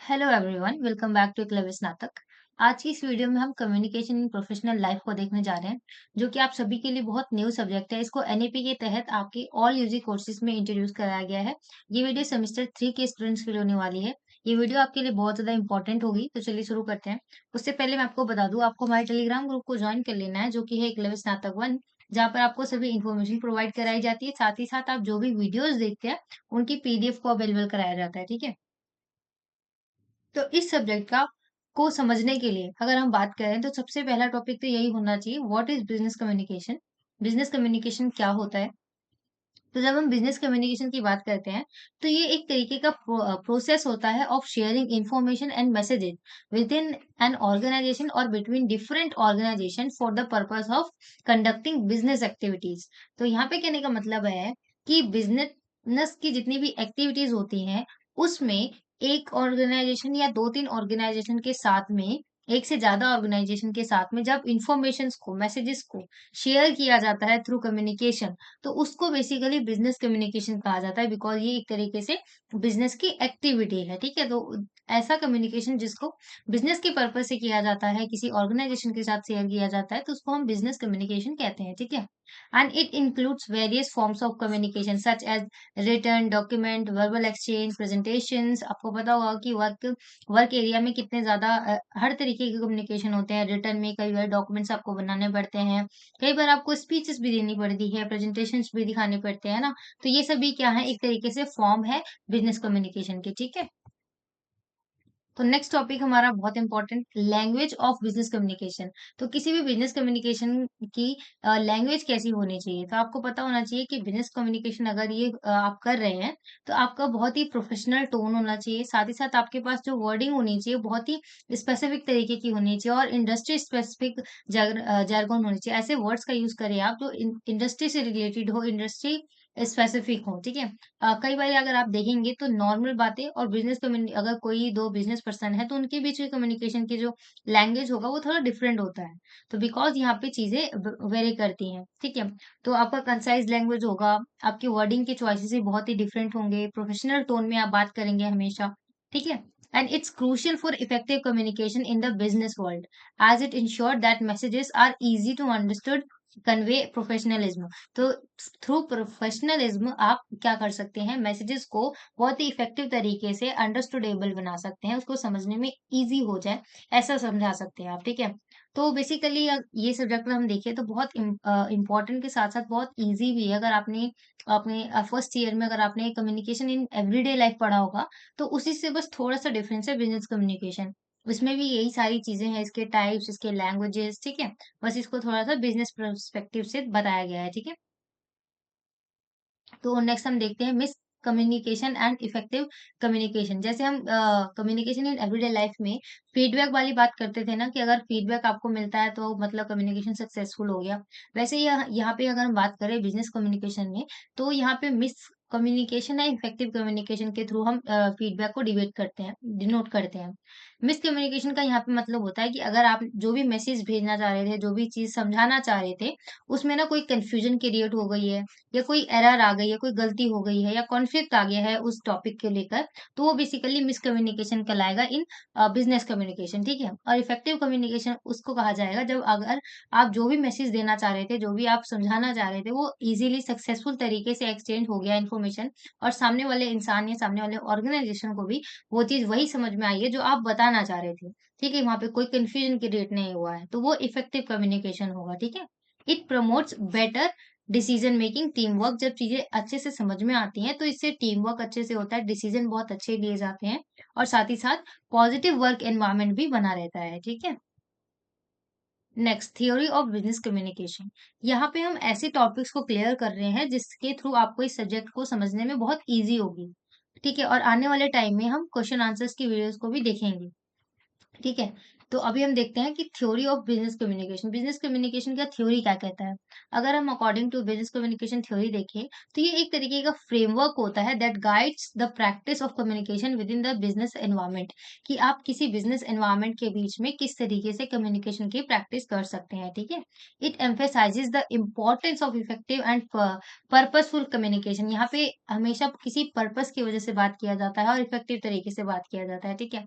Hello everyone, welcome back to club Snatak. आज की इस वीडियो में हम कम्युनिकेशन इन प्रोफेशनल लाइफ को देखने जा रहे हैं, जो कि आप सभी के लिए बहुत न्यू सब्जेक्ट है। इसको एनईपी के तहत आपके ऑल यूजी कोर्सेज में इंट्रोड्यूस कराया गया है। ये वीडियो सेमेस्टर 3 के स्टूडेंट्स के लिए होने वाली है। ये वीडियो आपके लिए बहुत ज्यादा इंपॉर्टेंट होगी, तो चलिए शुरू करते हैं। उससे पहले मैं आपको बता दूं, आपको हमारे टेलीग्राम ग्रुप को ज्वाइन कर लेना है, जो कि है क्लब स्नातक 1, जहाँ पर आपको सभी इन्फॉर्मेशन प्रोवाइड कराई जाती है। साथ ही साथ आप जो भी वीडियोज देखते हैं, उनकी पीडीएफ को अवेलेबल कराया जाता है। ठीक है। तो इस सब्जेक्ट का को समझने के लिए अगर हम बात करें, तो सबसे पहला टॉपिक तो यही होना चाहिए, what is business communication. Business communication क्या होता है? तो जब हम बिजनेस कम्युनिकेशन की बात करते हैं, तो ये एक तरीके का प्रोसेस होता है of sharing information and messages within an organisation or between different organisations for the purpose of conducting business activities. तो यहाँ पे कहने का मतलब है कि बिजनेस की जितनी भी एक्टिविटीज होती हैं, उसमें एक ऑर्गेनाइजेशन या दो तीन ऑर्गेनाइजेशन के साथ में, एक से ज्यादा ऑर्गेनाइजेशन के साथ में जब इंफॉर्मेशन को, मैसेजेस को शेयर किया जाता है थ्रू कम्युनिकेशन, तो उसको बेसिकली बिजनेस कम्युनिकेशन कहा जाता है, बिकॉज ये एक तरीके से बिजनेस की एक्टिविटी है। ठीक है। तो ऐसा कम्युनिकेशन जिसको बिजनेस के पर्पज से किया जाता है, किसी ऑर्गेनाइजेशन के साथ शेयर किया जाता है, तो उसको हम बिजनेस कम्युनिकेशन कहते हैं। ठीक है। And it includes various forms of communication such as written document, verbal exchange, presentations. आपको पता होगा कि वर्क एरिया में कितने ज्यादा हर तरीके के कम्युनिकेशन होते हैं। रिटर्न में कई बार डॉक्यूमेंट्स आपको बनाने पड़ते हैं, कई बार आपको स्पीचेस भी देनी पड़ती है, प्रेजेंटेशंस भी दिखाने पड़ते हैं ना। तो ये सभी क्या है, एक तरीके से फॉर्म है बिजनेस कम्युनिकेशन के। ठीक है। तो नेक्स्ट टॉपिक हमारा बहुत important, language of business communication. तो किसी भी बिजनेस कम्युनिकेशन की लैंग्वेज कैसी होनी चाहिए? तो आपको पता होना चाहिए कि बिजनेस कम्युनिकेशन अगर ये आप कर रहे हैं, तो आपका बहुत ही प्रोफेशनल टोन होना चाहिए। साथ ही साथ आपके पास जो वर्डिंग होनी चाहिए, बहुत ही स्पेसिफिक तरीके की होनी चाहिए, और इंडस्ट्री स्पेसिफिक jargon होनी चाहिए। ऐसे वर्ड्स का यूज करें आप जो इंडस्ट्री से रिलेटेड हो, इंडस्ट्री स्पेसिफिक हो। ठीक है। कई बार अगर आप देखेंगे, तो नॉर्मल बातें और बिजनेस कम्युनि अगर कोई दो बिजनेस पर्सन है, तो उनके बीच में कम्युनिकेशन की जो लैंग्वेज होगा, वो थोड़ा डिफरेंट होता है। तो बिकॉज यहाँ पे चीजें वेरी करती हैं। ठीक है। तो आपका कंसाइज लैंग्वेज होगा, आपकी वर्डिंग के चॉइसेस भी बहुत ही डिफरेंट होंगे, प्रोफेशनल टोन में आप बात करेंगे हमेशा। ठीक है। And it's crucial for effective communication in the business world, as it ensure that messages are easy to understood, convey professionalism. तो थ्रू प्रोफेशनलिज्म आप क्या कर सकते हैं, मैसेजेस को बहुत ही इफेक्टिव तरीके से अंडरस्टूडेबल बना सकते हैं, उसको समझने में इजी हो जाए, ऐसा समझा सकते हैं आप। ठीक है। तो बेसिकली ये सब्जेक्ट हम देखें, तो बहुत इंपॉर्टेंट के साथ साथ बहुत इजी भी है। अगर आपने अपने फर्स्ट ईयर में अगर आपने कम्युनिकेशन इन एवरीडे लाइफ पढ़ा होगा, तो उसी से बस थोड़ा सा डिफरेंस है बिजनेस कम्युनिकेशन। उसमें भी यही सारी चीजें हैं, इसके टाइप्स, इसके लैंग्वेजेस। ठीक है। बस इसको थोड़ा सा बिजनेस पर्सपेक्टिव से बताया गया है। ठीक है। तो नेक्स्ट हम देखते हैं miss communication and effective communication. जैसे हम कम्युनिकेशन इन एवरीडे लाइफ में फीडबैक वाली बात करते थे ना, कि अगर फीडबैक आपको मिलता है, तो मतलब कम्युनिकेशन सक्सेसफुल हो गया। वैसे ही यहाँ पे अगर हम बात करें बिजनेस कम्युनिकेशन में, तो यहाँ पे मिस कम्युनिकेशन या इफेक्टिव कम्युनिकेशन के थ्रू हम फीडबैक को डिबेट करते हैं, डिनोट करते हैं। मिस कम्युनिकेशन का यहाँ पे मतलब होता है कि अगर आप जो भी मैसेज भेजना चाह रहे थे, जो भी चीज समझाना चाह रहे थे, उसमें ना कोई कंफ्यूजन क्रिएट हो गई है, या कोई एरर आ गई है, कोई गलती हो गई है, या कॉन्फ्लिक्ट आ गया है उस टॉपिक को लेकर, तो वो बेसिकली मिसकम्युनिकेशन कहलाएगा इन बिजनेस कम्युनिकेशन। ठीक है। और इफेक्टिव कम्युनिकेशन उसको कहा जाएगा जब अगर आप जो भी मैसेज देना चाह रहे थे, जो भी आप समझाना चाह रहे थे, वो इजीली सक्सेसफुल तरीके से एक्सचेंज हो गया इन्फॉर्मेशन, और सामने वाले इंसान या सामने वाले ऑर्गेनाइजेशन को भी वो चीज वही समझ में आई है जो आप बताना चाह रहे थे। ठीक है। वहां पे कोई कंफ्यूजन क्रिएट नहीं हुआ है, तो वो इफेक्टिव कम्युनिकेशन होगा। ठीक है। It promotes better decision making, team work. जब चीजें अच्छे से समझ में आती हैं, तो इससे टीम वर्क अच्छे से होता है, डिसीजन बहुत अच्छे लिए जाते हैं, और साथ ही साथ पॉजिटिव वर्क एनवायरनमेंट भी बना रहता है। ठीक है। Next, theory of business communication. यहाँ पे हम ऐसे टॉपिक्स को क्लियर कर रहे हैं जिसके थ्रू आपको इस सब्जेक्ट को समझने में बहुत इजी होगी। ठीक है। और आने वाले टाइम में हम क्वेश्चन आंसर्स की वीडियोस को भी देखेंगे। ठीक है। तो अभी हम देखते हैं कि थ्योरी ऑफ बिजनेस कम्युनिकेशन का थ्योरी क्या कहता है। अगर हम according to business communication theory देखें, तो ये एक तरीके का फ्रेमवर्क होता है that guides the practice of communication within the business environment, कि आप किसी बिजनेस एनवायरनमेंट के बीच में किस तरीके से कम्युनिकेशन की प्रैक्टिस कर सकते हैं, ठीक है। It emphasises the importance of effective and purposeful communication. यहाँ पे हमेशा किसी पर्पस की वजह से बात किया जाता है और इफेक्टिव तरीके से बात किया जाता है, ठीक है।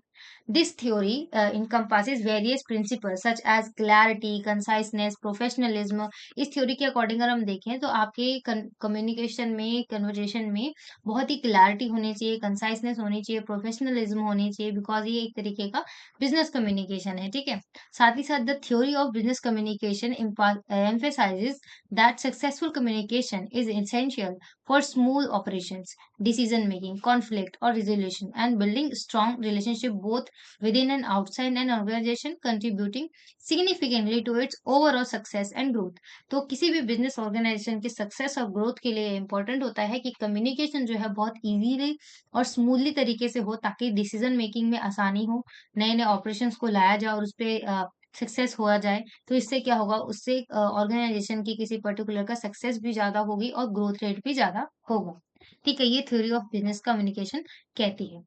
This theory encompasses various principles such as clarity, conciseness, professionalism. इस थ्योरी के अकॉर्डिंग अगर हम देखें तो आपके कम्युनिकेशन में, कन्वर्जेशन में बहुत ही क्लैरिटी होनी चाहिए, कंसाइसनेस होनी चाहिए, प्रोफेशनलिज्म होनी चाहिए, बिकॉज ये एक तरीके का बिजनेस कम्युनिकेशन है, ठीक है। साथ ही साथ the theory of business communication emphasizes that successful communication is essential for smooth operations, decision making, conflict or resolution, and building strong relationship both within and outside an organization, contributing significantly to its overall success and growth. तो किसी भी business organisation के success और growth के लिए important होता है कि कम्युनिकेशन जो है बहुत इजीली और स्मूथली तरीके से हो, ताकि डिसीजन मेकिंग में आसानी हो, नए नए ऑपरेशंस को लाया जाए और उस पर सक्सेस हुआ जाए। तो इससे क्या होगा, उससे ऑर्गेनाइजेशन की किसी पर्टिकुलर का सक्सेस भी ज्यादा होगी और ग्रोथ रेट भी ज्यादा होगा, ठीक है। ये थ्योरी ऑफ बिजनेस कम्युनिकेशन कहती है।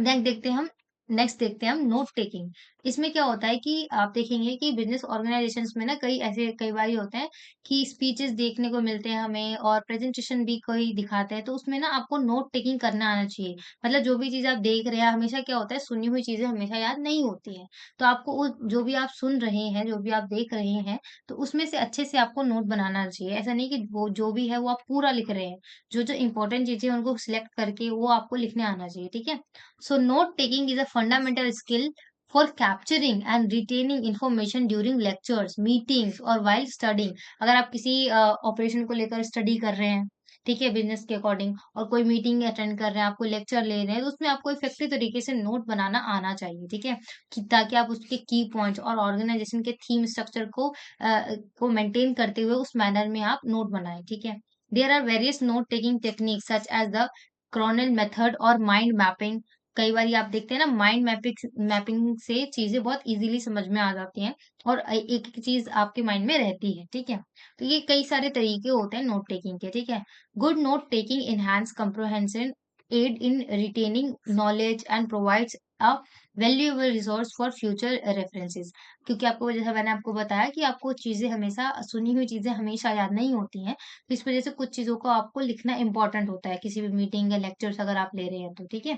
देन देखते हैं हम नेक्स्ट देखते हैं हम नोट टेकिंग। इसमें क्या होता है कि आप देखेंगे कि बिजनेस ऑर्गेनाइजेशंस में ना कई बार होते हैं कि स्पीचेस देखने को मिलते हैं हमें और प्रेजेंटेशन भी कोई दिखाते हैं, तो उसमें ना आपको नोट टेकिंग करना आना चाहिए। मतलब जो भी चीज आप देख रहे हैं, हमेशा क्या होता है, सुनी हुई चीजें हमेशा याद नहीं होती है। तो आपको जो भी आप सुन रहे हैं, जो भी आप देख रहे हैं, तो उसमें से अच्छे से आपको नोट बनाना चाहिए। ऐसा नहीं कि वो जो भी है वो आप पूरा लिख रहे हैं। जो जो इंपॉर्टेंट चीजें हैं, उनको सिलेक्ट करके वो आपको लिखने आना चाहिए, ठीक है। So note taking is a fundamental skill for capturing and retaining information during lectures, meetings और while studying. अगर आप किसी ऑपरेशन को लेकर स्टडी कर रहे हैं, ठीक है, बिजनेस के अकॉर्डिंग, और कोई मीटिंग अटेंड कर रहे हैं, आपको लेक्चर ले रहे हैं, तो उसमें आपको इफेक्टिव तरीके से नोट बनाना आना चाहिए, ठीक है, कि ताकि आप उसके की पॉइंट्स और ऑर्गेनाइजेशन के थीम स्ट्रक्चर को मेंटेन करते हुए उस मैनर में आप नोट बनाएं, ठीक है। There are various note taking techniques such as the Cornell method और माइंड मैपिंग। कई बार आप देखते हैं ना, माइंड मैपिंग मैपिंग से चीजें बहुत इजीली समझ में आ जाती हैं और एक एक चीज आपके माइंड में रहती है, ठीक है। तो ये कई सारे तरीके होते हैं नोट टेकिंग के, ठीक है। Good note taking enhance comprehension, aid in retaining knowledge and provides a valuable resource for future references. क्योंकि आपको, जैसा मैंने आपको बताया कि आपको चीजें हमेशा, सुनी हुई चीजें हमेशा याद नहीं होती हैं, तो इस वजह से कुछ चीजों को आपको लिखना इंपॉर्टेंट होता है किसी भी मीटिंग या लेक्चर्स अगर आप ले रहे हैं तो, ठीक है।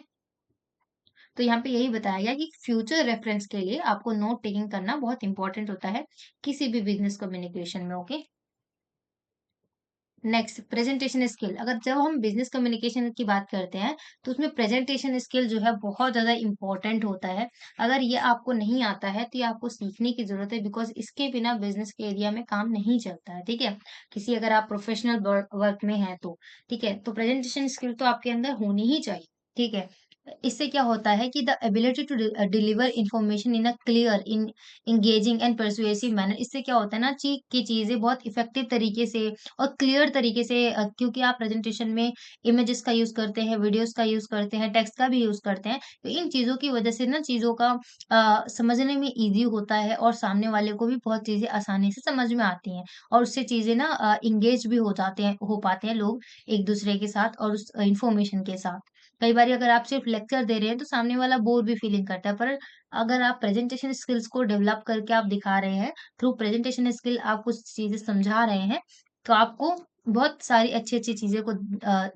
तो यहाँ पे यही बताया गया कि फ्यूचर रेफरेंस के लिए आपको नोट टेकिंग करना बहुत इंपॉर्टेंट होता है किसी भी बिजनेस कम्युनिकेशन में, ओके। Next, presentation skill. अगर जब हम बिजनेस कम्युनिकेशन की बात करते हैं, तो उसमें प्रेजेंटेशन स्किल जो है बहुत ज्यादा इंपॉर्टेंट होता है। अगर ये आपको नहीं आता है तो ये आपको सीखने की जरूरत है, बिकॉज इसके बिना बिजनेस के एरिया में काम नहीं चलता है, ठीक है। किसी, अगर आप प्रोफेशनल वर्क में हैं तो, ठीक है, तो प्रेजेंटेशन स्किल तो आपके अंदर होनी ही चाहिए, ठीक है। इससे क्या होता है कि the ability to deliver information in a clear, in engaging and persuasive manner. इससे क्या होता है ना कि चीजें बहुत इफेक्टिव तरीके से और क्लियर तरीके से, क्योंकि आप प्रेजेंटेशन में इमेजेस का यूज करते हैं, वीडियोस का यूज करते हैं, टेक्स्ट का भी यूज करते हैं, तो इन चीजों की वजह से ना चीजों का समझने में इजी होता है और सामने वाले को भी बहुत चीजें आसानी से समझ में आती हैं, और उससे चीजें ना इंगेज भी हो पाते हैं लोग एक दूसरे के साथ और उस इंफॉर्मेशन के साथ। कई बार अगर आप सिर्फ लेक्चर दे रहे हैं तो सामने वाला बोर भी फीलिंग करता है, पर अगर आप प्रेजेंटेशन स्किल्स को डेवलप करके आप दिखा रहे हैं, थ्रू प्रेजेंटेशन स्किल आप कुछ चीजें समझा रहे हैं, तो आपको बहुत सारी अच्छी-अच्छी चीज़ें को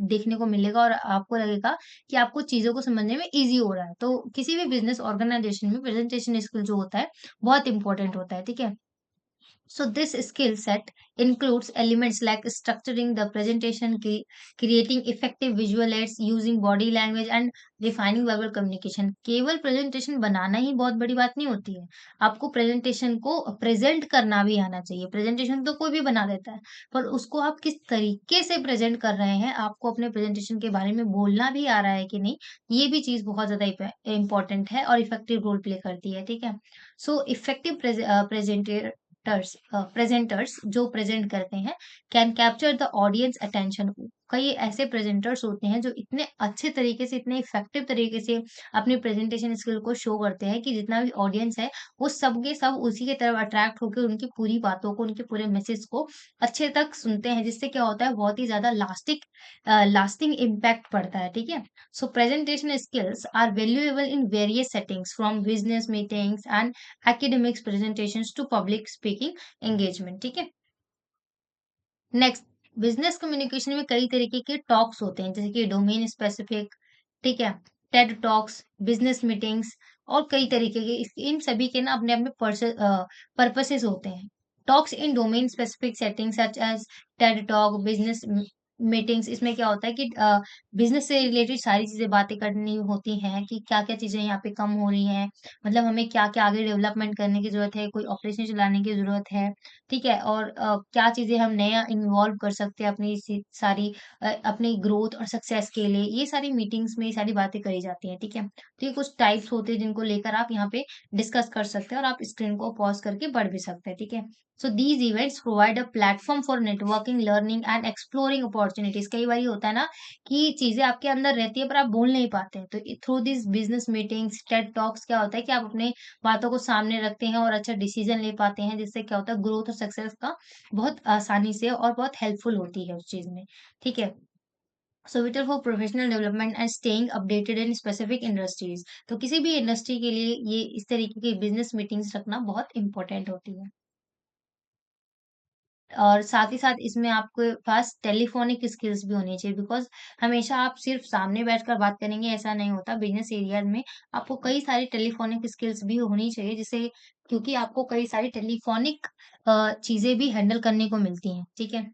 देखने को मिलेगा और आपको लगेगा कि आपको चीज़ों को समझने में ईज़ी हो रहा है। तो किसी भी बिज़नेस ऑर्गनाइज़ेशन में प्रेज़ेंटेशन स्किल जो होता है, बहुत इम्पोर्टेंट होता है, ठीक है? So this skill set includes elements like structuring the presentation, creating effective visual aids, using body language and refining verbal communication. केवल प्रेजेंटेशन बनाना ही बहुत बड़ी बात नहीं होती है। आपको प्रेजेंटेशन को प्रेजेंट करना भी आना चाहिए। प्रेजेंटेशन तो कोई भी बना देता है, पर उसको आप किस तरीके से प्रेजेंट कर रहे हैं, आपको अपने प्रेजेंटेशन के बारे में बोलना भी आ रहा है कि नहीं, ये भी चीज़ बहुत ज़्यादा इम्पोर्टेंट है और इफेक्टिव रोल प्ले करती है, ठीक है? सो इफेक्टिव प्रेजेंटर्स जो प्रेजेंट करते हैं can capture the audience attention. कई ऐसे प्रेज़ेंटर्स होते हैं जो इतने अच्छे तरीके से, इतने इफ़ेक्टिव तरीके से अपनी प्रेज़ेंटेशन स्किल को शो करते हैं कि जितना भी ऑडियंस है, वो सब के सब उसी की तरफ अट्रैक्ट होके उनकी पूरी बातों को, उनके पूरे मैसेज को अच्छे तक सुनते हैं, जिससे क्या होता है बहुत ही ज़्यादा लास्टिंग इम्पैक्ट पड़ता है, ठीक है? So presentation skills are valuable in various settings from business meetings and academics presentations to public speaking engagement, ठीक है? नेक्स्ट, बिजनेस कम्युनिकेशन में कई तरीके के टॉक्स होते हैं, जैसे कि डोमेन स्पेसिफिक, ठीक है, टेड टॉक्स, बिजनेस मीटिंग्स और कई तरीके के इन सभी के ना अपने अपने पर्पसेस होते हैं। Talks in domain specific setting such as TED talk, business meetings, इसमें क्या होता है कि बिजनेस से रिलेटेड सारी चीजें बातें करनी होती हैं कि क्या क्या चीजें यहाँ पे कम हो रही हैं, मतलब हमें क्या क्या आगे डेवलपमेंट करने की जरूरत है, कोई ऑपरेशन चलाने की जरूरत है, ठीक है? और क्या चीज़ें हम नया इन्वॉल्व कर सकते हैं अपनी अपनी ग्रोथ और सक्सेस के लिए, ये सारी मीटिंग्स में ये सारी बातें करी जाती हैं, ठीक है? तो ये कुछ टाइप्स होते हैं जिनको लेकर आप यहाँ पे डिस्कस कर सकते हैं और आप स्क्रीन को पॉज़ करके पढ़ भी सकते हैं, ठीक है? So these events provide a platform for networking, learning and exploring opportunities. कई बारी होता है ना कि चीज़ें आपके अंदर रहती है पर आप बोल नहीं पाते हैं, तो through this business meetings, Ted talks क्या होता है कि आप अपने बातों को सामने रखते हैं और अच्छा डिसीजन ले पाते हैं, जिससे क्या होता है ग्रोथ और सक्सेस का बहुत आसानी से और बहुत हेल्पफुल होती है उस चीज़ में, ठीक है? So vital for professional development and staying updated in specific industries, तो किसी भी इंडस्ट्री के लिए ये इस तरीके की बिजनेस मीटिंग्स रखना बहुत इंपॉर्टेंट होती है। और साथ ही साथ इसमें आपके पास टेलीफोनिक स्किल्स भी होनी चाहिए, बिकॉज़ हमेशा आप सिर्फ सामने बैठकर बात करेंगे ऐसा नहीं होता। बिज़नेस एरिया में आपको कई सारी टेलीफोनिक स्किल्स भी होनी चाहिए, जिससे क्योंकि आपको कई सारी टेलीफोनिक चीज़ें भी हैंडल करने को मिलती हैं, ठीक है?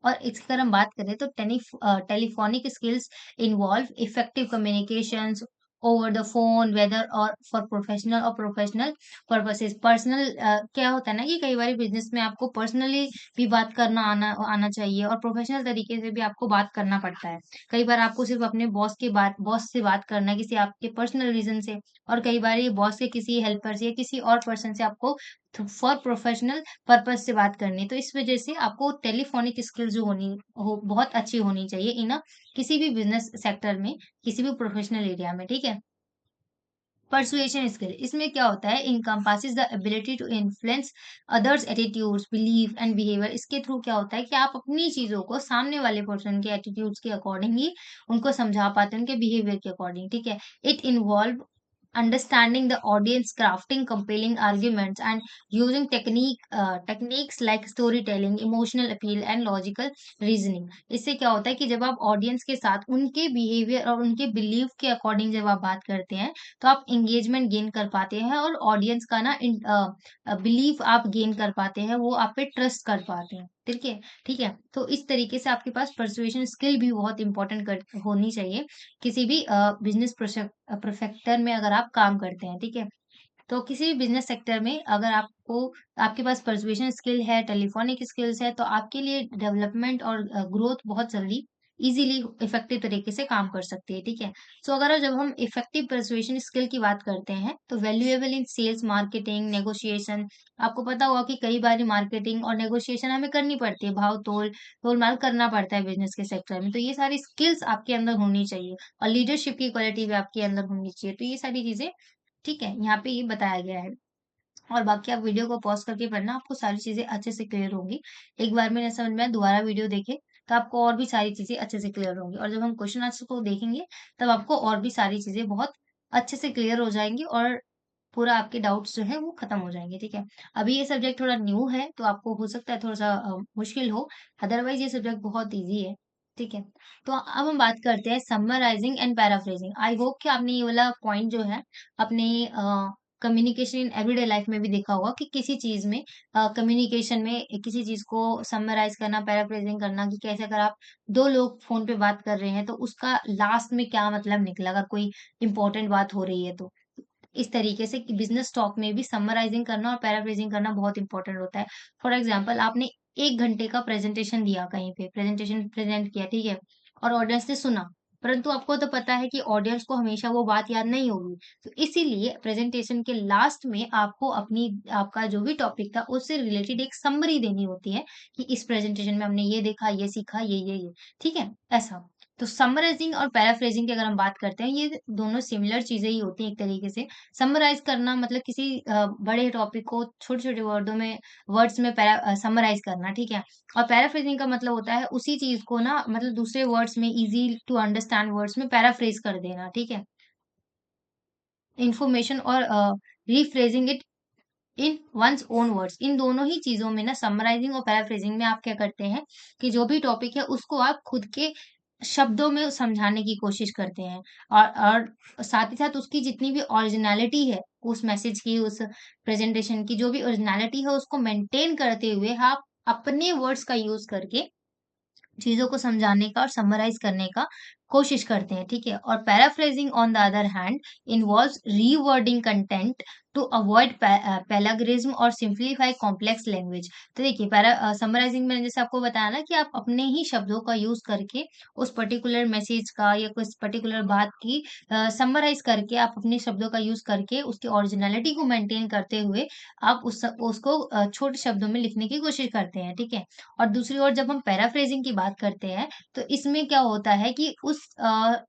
और इसकी अगर हम बात करें तो telephonic skills involve effective communications over the phone, whether और फॉर प्रोफेशनल पर्पसेस। पर्सनल क्या होता है ना कि कई बार बिजनेस में आपको पर्सनली भी बात करना आना आना चाहिए और प्रोफेशनल तरीके से भी आपको बात करना पड़ता है। कई बार आपको सिर्फ अपने बॉस से बात करना है किसी आपके पर्सनल रीजन से, और कई बार ये बॉस के किसी हेल्पर से या किसी और पर्सन से आपको फॉर प्रोफेशनल पर्पस से बात करनी है। तो इस वजह से आपको टेलीफोनिक स्किल्स जो होनी हो बहुत अच्छी होनी चाहिए इन किसी भी बिज़नेस सेक्टर में, किसी भी प्रोफेशनल एरिया में, ठीक है? पर्सुएशन स्किल, इसमें क्या होता है, encompasses the ability to influence others attitudes, belief and behaviour. इसके थ्रू क्या होता है कि आप अपनी चीज़ों को सामने वाले पर्सन के एटीट्यूड्स के अकॉर्डिंग ही उनको समझा पाते हैं, उनके बिहेवियर के अकॉर्डिंग, ठीक है? It involve understanding the audience, crafting compelling arguments, and using techniques like storytelling, emotional appeal, and logical reasoning। इससे क्या होता है कि जब आप ऑडियंस के साथ उनके बिहेवियर और उनके बिलीव के अकॉर्डिंग जब आप बात करते हैं, तो आप एंगेजमेंट गेन कर पाते हैं और ऑडियंस का ना बिलीव आप गेन कर पाते हैं, वो आप पे ट्रस्ट कर पाते हैं, ठीक है? ठीक है, तो इस तरीके से आपके पास परसुएशन स्किल भी बहुत इंपॉर्टेंट होनी चाहिए किसी भी बिजनेस प्रोफेक्टर में अगर आप काम करते हैं, ठीक है? तो किसी भी बिज़नेस सेक्टर में अगर आपके पास पर्सुएशन स्किल है, टेलीफोनिक स्किल्स है, तो आपके लिए डेवलपमेंट और ग्रोथ बहुत जल्दी ईज़िली इफ़ेक्टिव तरीके से काम कर सकती है, ठीक है? सो अगर जब हम इफ़ेक्टिव पर्सुएशन स्किल की बात करते हैं, तो valuable in sales, marketing, negotiation. आपको पता होगा कि कई बारी मार्केटिंग और नेगोशिएशन हमें करनी पड़ती है, तोल-मोल करना पड़ता है बिज़नेस के सेक्टर में, तो ये सारी स्किल्स आपके अंदर होनी चाहिए और लीडरशिप की क्वालिटी भी आपके अंदर होनी चाहिए। तो ये सारी चीज़ें, ठीक है, यहाँ पे ये बताया गया है। और बाकी आप वीडियो को पॉज़ करके पढ़ना, आपको सारी चीज़ें अच्छे से क्लियर होंगी। एक बार में नहीं समझ में आए, दोबारा वीडियो देखें, तो आपको और भी सारी चीज़ें अच्छे से क्लियर होंगी और जब हम क्वेश्चन आंसर को देखेंगे, तब आपको और भी सारी चीज़ें बहुत अच्छे से क्लियर हो जाएँगी और पूरा आपके डाउट्स जो हैं, वो खत्म हो जाएँगे, ठीक है? अभी ये सब्जेक्ट थोड़ा न्यू है, तो आपको हो सकता है थोड़ा-सा मुश्किल हो, अदरवाइज़ ये सब्जेक्ट बहुत ईज़ी है, ठीक है? तो अब हम बात करते हैं समराइज़िंग एंड पैराफ्रेज़िंग। आई होप कि आपने ये वाला पॉइंट जो है, अपने कम्युनिकेशन इन एवरीडे लाइफ में भी देखा होगा कि किसी चीज़ में कम्युनिकेशन में किसी चीज़ को समराइज़ करना, पैराफ्रेज़िंग करना, कि कैसे अगर आप 2 लोग फ़ोन पे बात कर रहे हैं, तो उसका लास्ट में क्या मतलब निकला, अगर कोई इम्पोर्टेंट बात हो रही है तो। इस तरीके से कि बिज़नेस टॉक में भी समराइज़िंग करना और पैराफ्रेज़िंग करना बहुत इम्पोर्टेंट होता है। फॉर एग्ज़ाम्पल आपने 1 घंटे का प्रेज़ेंटेशन दिया कहीं पे, प्रेज़ेंटेशन प्रेज़ेंट किया, ठीक है? और ऑडियंस ने सुना। परंतु आपको तो पता है कि ऑडियंस को हमेशा वो बात याद नहीं होगी। तो इसीलिए प्रेज़ेंटेशन के लास्ट में आपको आपका जो भी टॉपिक था उससे रिलेटेड एक समरी देनी होती है कि इस प्रेज़ेंटेशन में हमने ये देखा, ये सीखा, ये। ठीक है? ऐसा। तो समराइज़िंग और पैराफ्रेज़िंग की अगर हम बात करते हैं, ये दोनों सिमिलर चीज़ें ही होती हैं एक तरीके से। समराइज़ करना मतलब किसी बड़े टॉपिक को छोटे-छोटे वर्ड्स में समराइज़ करना, ठीक है? और पैराफ्रेजिंग का मतलब होता है उसी चीज़ को ना मतलब दूसरे वर्ड्स में ईज़ी टू अंडरस्टैंड वर्ड्स में पैराफ्रेज़ कर देना, ठीक है? इन्फॉर्मेशन और rephrasing it in one's own words. इन दोनों ही चीज़ों में ना समराइज़िंग और पैराफ्रेजिंग में आप क्या करते हैं कि जो भी टॉपिक है उसको आप खुद के शब्दों में समझाने की कोशिश करते हैं। और साथ ही साथ उसकी जितनी भी ओरिजिनैलिटी है, उस मैसेज की, उस प्रेज़ेंटेशन की जो भी ओरिजिनैलिटी है उसको मेंटेन करते हुए आप अपने वर्ड्स का यूज़ करके चीज़ों को समझाने का और समराइज़ करने का कोशिश करते हैं, ठीक है? और paraphrasing on the other hand involves rewording content to avoid plagiarism और सिम्प्लीफाई कॉम्प्लेक्स लैंग्वेज। तो देखिए समराइज़िंग मैंने जैसे आपको बताया ना कि आप अपने ही शब्दों का यूज़ करके उस पर्टिकुलर मैसेज का या कुछ पर्टिकुलर बात की समराइज़ करके आप अपने शब्दों का यूज़ करके उसकी ओरिजिनैलिटी को मेंटेन करते हुए आप उसको छोटे शब्दों में लिखने की कोशिश करते हैं, ठीक है? और दूसरी ओर जब हम पैराफ्रेजिंग की बात करते हैं, तो इसमें क्या होता है कि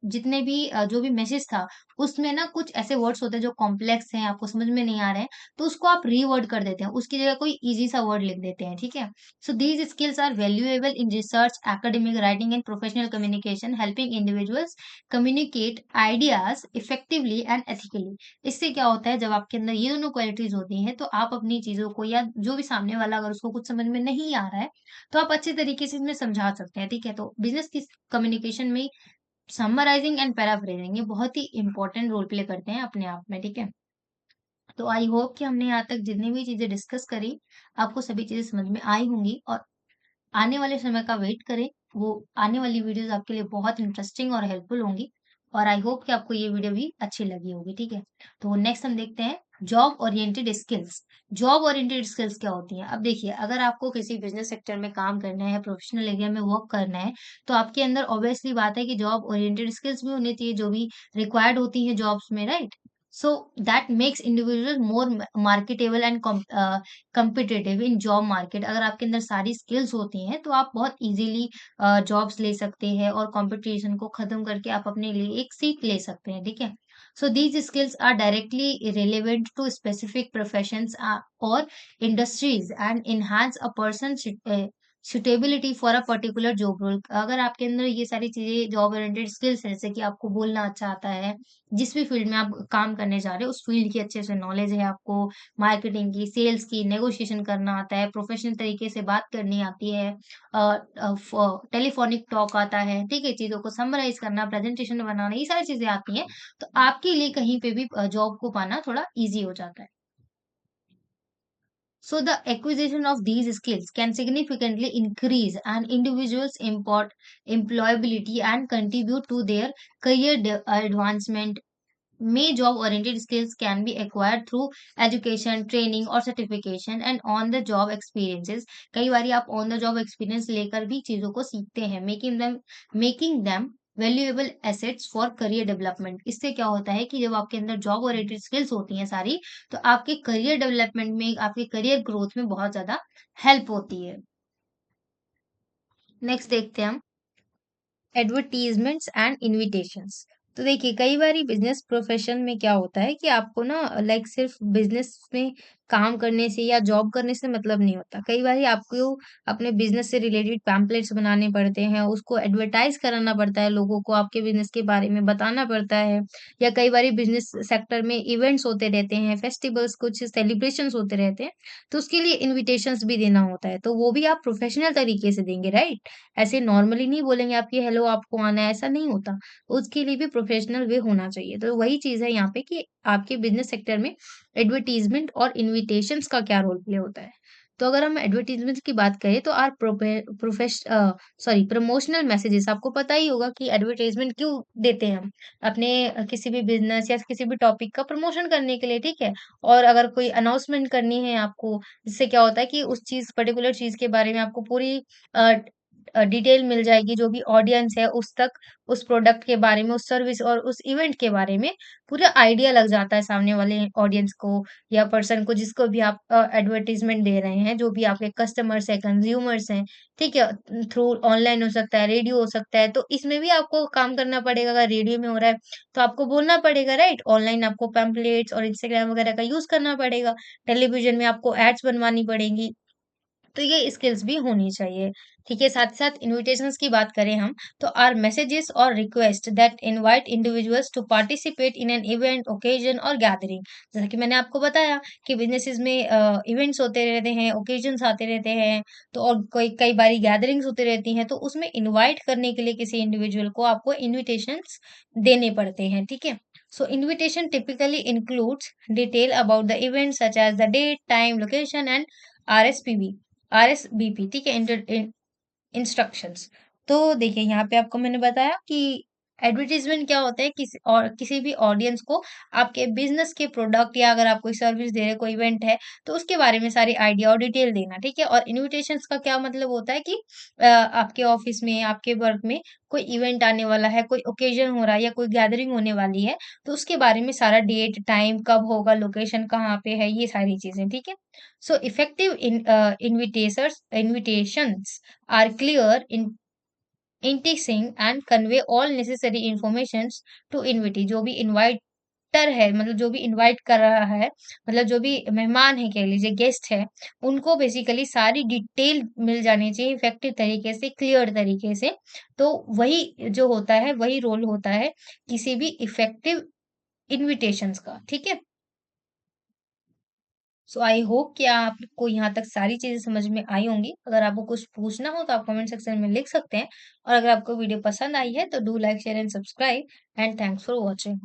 जितने भी जो भी मैसेज था, उसमें ना कुछ ऐसे वर्ड्स होते हैं जो कॉम्प्लेक्स हैं, आपको समझ में नहीं आ रहे हैं, तो उसको आप रीवर्ड कर देते हैं, उसकी जगह कोई ईज़ी सा वर्ड लिख देते हैं, ठीक है? So these skills are valuable in research, academic writing and professional communication, helping individuals communicate ideas effectively and ethically. इससे क्या होता है जब आपके अंदर ये दोनों क्वालिटीज़ होती हैं, तो आप अपनी चीज़ों को या जो भी सामने वाला अगर उसको कुछ समझ में नहीं आ रहा है, तो आप अच्छे तरीके से इसमें समझा सकते हैं, ठीक है? तो बिज़नेस की कम्युनिकेशन में समराइज़िंग एंड पैराफ्रेज़िंग ये बहुत ही इम्पोर्टेंट रोल प्ले करते हैं अपने आप में, ठीक है? तो आई होप कि हमने यहाँ तक जितनी भी चीज़ें डिस्कस करी, आपको सभी चीज़ें समझ में आई होंगी और आने वाले समय का वेट करें, वो आने वाली वीडियोज़ आपके लिए बहुत इंटरेस्टिंग और हेल्पफुल होंगी और आई होप कि आपको ये वीडियो भी अच्छी लगी होगी, ठीक है? तो नेक्स्ट हम देखते हैं job oriented skills. Job oriented skills क्या होती हैं? अब देखिए, अगर आपको किसी बिज़नेस सेक्टर में काम करना है, प्रोफेशनल एरिया में वर्क करना है, तो आपके अंदर ऑब्वियसली बात है कि जॉब ओरिएंटेड स्किल्स भी होनी चाहिए, जो भी रिक्वायर्ड होती हैं जॉब्स में, right? So that makes individual more marketable and competitive in job market. अगर आपके अंदर सारी स्किल्स होती हैं तो आप बहुत इजीली जॉब्स ले सकते हैं और कंपटीशन को खत्म करके आप अपने लिए एक सीट ले सकते हैं, ठीक है? So these skills are directly relevant to specific professions और industries and enhance a person suitability for a particular job role. अगर आपके अंदर ये सारी चीजें जॉब ओरिएंटेड स्किल्स है, जैसे कि आपको बोलना अच्छा आता है, जिस भी फील्ड में आप काम करने जा रहे हो उस फील्ड की अच्छे से नॉलेज है आपको, मार्केटिंग की, सेल्स की, नेगोशिएशन करना आता है, प्रोफेशनल तरीके से बात करनी आती है, टेलीफोनिक टॉक आता है, ठीक है? चीज़ों को समराइज़ करना, प्रेज़ेंटेशन बनाना, ये सारी चीज़ें आती हैं, तो आपके लिए कहीं पे भी जॉब को पाना थोड़ा ईज़ी हो जाता है। So the acquisition of these skills can significantly increase an individual's employability and contribute to their advancement. May job oriented skills can be acquired through education, training or certification and on the job experiences. कई बारी आप on the job experience लेकर भी चीजों को सीखते हैं, making them valuable assets for career development. इससे क्या होता है कि जब आपके अंदर जॉब ओरिएंटेड स्किल्स होती हैं सारी, तो आपके करियर डेवलपमेंट में, आपके करियर ग्रोथ में बहुत ज्यादा हेल्प होती है। नेक्स्ट देखते हैं हम एडवर्टाइजमेंट्स एंड इनविटेशंस। तो देखिए, कई बारी बिजनेस प्रोफेशन में क्या होता है कि आपको ना लाइक सिर्फ बिजनेस में काम करने से या जॉब करने से मतलब नहीं होता। कई बारी आपको अपने बिजनेस से रिलेटेड पैम्पलेट्स बनाने पड़ते हैं, उसको एडवर्टाइज कराना पड़ता है, लोगों को आपके बिजनेस के बारे में बताना पड़ता है, या कई बारी बिजनेस सेक्टर में इवेंट्स होते रहते हैं, फेस्टिवल्स, कुछ सेलिब्रेशंस होते रहते हैं, तो उसके लिए इनविटेशंस भी देना होता है, तो वो भी आप प्रोफेशनल तरीके से देंगे, राइट? ऐसे नॉर्मली नहीं बोलेंगे आप कि हेलो आपको आना है, ऐसा नहीं होता। उसके लिए भी प्रोफेशनल वे होना चाहिए। तो वही चीज़ है यहाँ पे कि आपके बिज़नेस सेक्टर में एडवर्टाइज़मेंट और इन्विटेशंस का क्या रोल प्ले होता है। तो अगर हम एडवर्टाइज़मेंट्स की बात करें तो प्रमोशनल मैसेजेस, आपको पता ही होगा कि एडवर्टाइज़मेंट क्यों देते हैं हम? अपने किसी भी बिज़नेस या किसी भी टॉपिक का प्रमोशन करने के लिए, ठीक है? और अगर कोई अनाउंसमेंट करनी है आपको, जिससे क्या होता है कि उस चीज़ पर्टिकुलर चीज़ के बारे में आपको पूरी अ डिटेल मिल जाएगी, जो भी ऑडियंस है उस तक उस प्रोडक्ट के बारे में, उस सर्विस और उस इवेंट के बारे में पूरा आइडिया लग जाता है सामने वाले ऑडियंस को या पर्सन को, जिसको भी आप एडवर्टाइज़मेंट दे रहे हैं, जो भी आपके कस्टमर्स हैं, कंज्यूमर्स हैं, ठीक है? थ्रू ऑनलाइन हो सकता है, रेडियो हो सकता है, तो इसमें भी आपको काम करना पड़ेगा। अगर रेडियो में हो रहा है, तो आपको बोलना पड़ेगा, राइट? ऑनलाइन आपको पैम्पलेट्स और इंस्टाग्राम वगैरह का यूज़ करना पड़ेगा। टेलीविज़न में आपको एड्स बनवानी पड़ेंगी। तो ये स्किल्स भी होनी चाहिए, ठीक है? साथ ही साथ इन्विटेशंस की बात करें हम, तो आर मैसेजेस और request that invite individuals to participate in an event, occasion और गैदरिंग। जैसा कि मैंने आपको बताया कि बिज़नेसेस में इवेंट्स होते रहते हैं, ओकेजन्स आते रहते हैं, तो और कोई कई बारी गैदरिंग्स होती रहती हैं, तो उसमें इनवाइट करने के लिए किसी इंडिविजुअल को आपको इन्विटेशंस देने पड़ते हैं, ठीक है? So invitation typically includes detail about the event such as the date, time, location and RSPB RSVP, ठीक है? इंस्ट्रक्शंस। तो देखिए यहाँ पे आपको मैंने बताया कि एडवर्टाइज़मेंट क्या होता है, किसी भी ऑडियंस को आपके बिज़नेस के प्रोडक्ट या अगर आप कोई सर्विस दे रहे हैं, कोई इवेंट है, तो उसके बारे में सारी आइडिया और डिटेल देना, ठीक है? और इन्विटेशंस का क्या मतलब होता है कि आपके ऑफ़िस में, आपके वर्क में कोई इवेंट आने वाला है, कोई ओकेज़न हो रहा है या कोई गैदरिंग होने वाली है, तो उसके बारे में सारा डेट, टाइम, कब होगा, लोकेशन कहाँ पे है, ये सारी चीज़ें, ठीक है? So effective invitations are clear in enticing and convey all necessary informations to invitee. जो भी इन्वाइटर है, मतलब जो भी इन्वाइट कर रहा है, मतलब जो भी मेहमान है, कह लीजिए गेस्ट है, उनको बेसिकली सारी डिटेल मिल जानी चाहिए इफेक्टिव तरीके से, क्लियर तरीके से। तो वही जो होता है, वही रोल होता है किसी भी इफेक्टिव इन्विटेशंस का, ठीक है? सो आई होप कि आपको यहाँ तक सारी चीज़ें समझ में आई होंगी। अगर आपको कुछ पूछना हो तो आप कमेंट सेक्शन में लिख सकते हैं और अगर आपको वीडियो पसंद आई है तो do like, share and subscribe and thanks for watching.